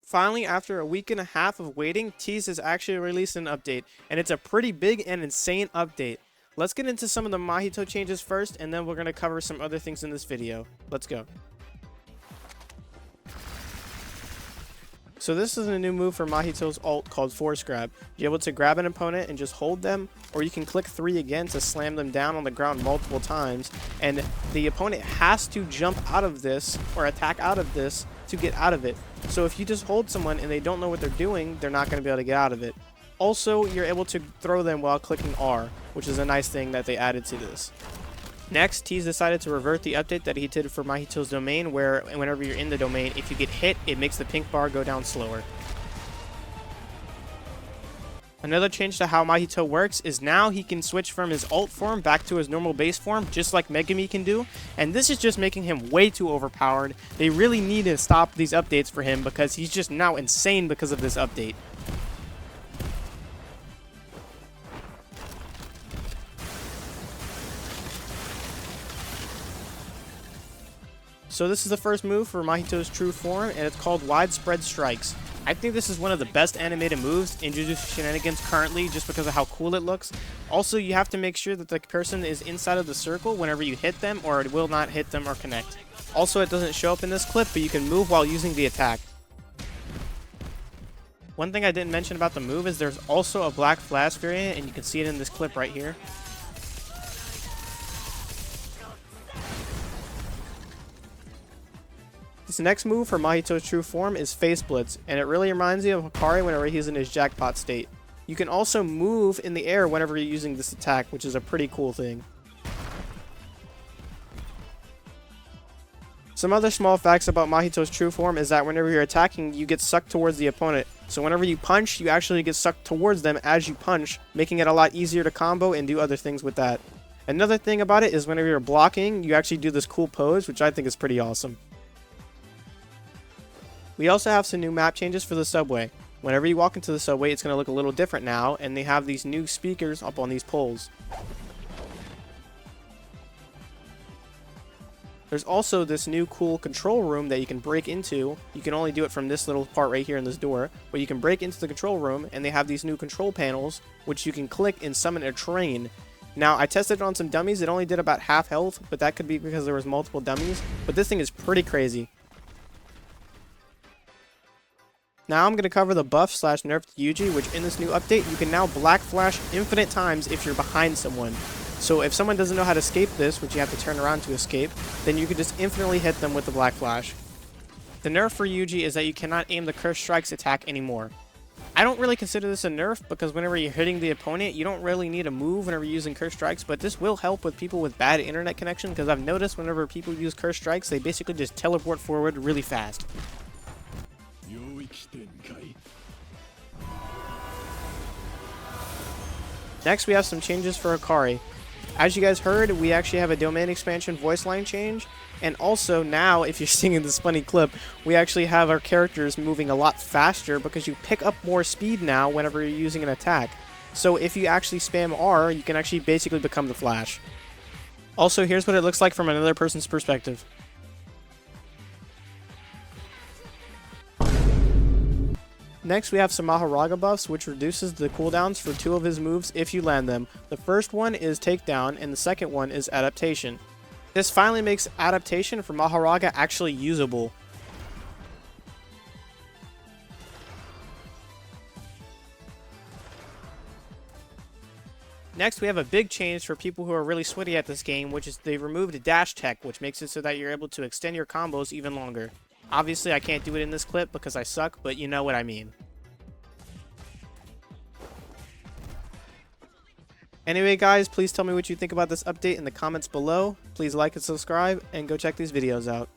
Finally, after a week and a half of waiting, Tease has actually released an update, and it's a pretty big and insane update. Let's get into some of the Mahito changes first, and then we're going to cover some other things in this video. Let's go. So this is a new move for Mahito's ult called Force Grab. You're able to grab an opponent and just hold them, or you can click 3 again to slam them down on the ground multiple times, and the opponent has to jump out of this or attack out of this to get out of it. So if you just hold someone and they don't know what they're doing, they're not going to be able to get out of it. Also, you're able to throw them while clicking R, which is a nice thing that they added to this. Next, Tease decided to revert the update that he did for Mahito's domain, where whenever you're in the domain, if you get hit, it makes the pink bar go down slower. Another change to how Mahito works is now he can switch from his ult form back to his normal base form, just like Megami can do, and this is just making him way too overpowered. They really need to stop these updates for him because he's just now insane because of this update. So this is the first move for Mahito's true form, and it's called Widespread Strikes. I think this is one of the best animated moves in Jujutsu Shenanigans currently, just because of how cool it looks. Also, you have to make sure that the person is inside of the circle whenever you hit them, or it will not hit them or connect. Also, it doesn't show up in this clip, but you can move while using the attack. One thing I didn't mention about the move is there's also a black flash variant, and you can see it in this clip right here. This next move for Mahito's true form is Face Blitz, and it really reminds me of Hikari whenever he's in his jackpot state. You can also move in the air whenever you're using this attack, which is a pretty cool thing. Some other small facts about Mahito's true form is that whenever you're attacking, you get sucked towards the opponent. So whenever you punch, you actually get sucked towards them as you punch, making it a lot easier to combo and do other things with that. Another thing about it is whenever you're blocking, you actually do this cool pose, which I think is pretty awesome. We also have some new map changes for the subway. Whenever you walk into the subway, it's going to look a little different now, and they have these new speakers up on these poles. There's also this new cool control room that you can break into. You can only do it from this little part right here in this door, but you can break into the control room, and they have these new control panels, which you can click and summon a train. Now, I tested it on some dummies. It only did about half health, but that could be because there was multiple dummies. But this thing is pretty crazy. Now I'm going to cover the buff / nerf to YUJI, which in this new update, you can now black flash infinite times if you're behind someone. So if someone doesn't know how to escape this, which you have to turn around to escape, then you can just infinitely hit them with the black flash. The nerf for YUJI is that you cannot aim the Curse Strikes attack anymore. I don't really consider this a nerf because whenever you're hitting the opponent, you don't really need a move whenever you're using Curse Strikes, but this will help with people with bad internet connection because I've noticed whenever people use Curse Strikes, they basically just teleport forward really fast. Next, we have some changes for Hikari. As you guys heard, we actually have a domain expansion voice line change, and also now, if you're seeing in this funny clip, we actually have our characters moving a lot faster because you pick up more speed now whenever you're using an attack. So if you actually spam R, you can actually basically become the Flash. Also, here's what it looks like from another person's perspective. Next, we have some Mahoraga buffs, which reduces the cooldowns for 2 of his moves if you land them. The first one is Takedown, and the second one is Adaptation. This finally makes Adaptation for Mahoraga actually usable. Next, we have a big change for people who are really sweaty at this game, which is they removed Dash Tech, which makes it so that you're able to extend your combos even longer. Obviously, I can't do it in this clip because I suck, but you know what I mean. Anyway, guys, please tell me what you think about this update in the comments below. Please like and subscribe, and go check these videos out.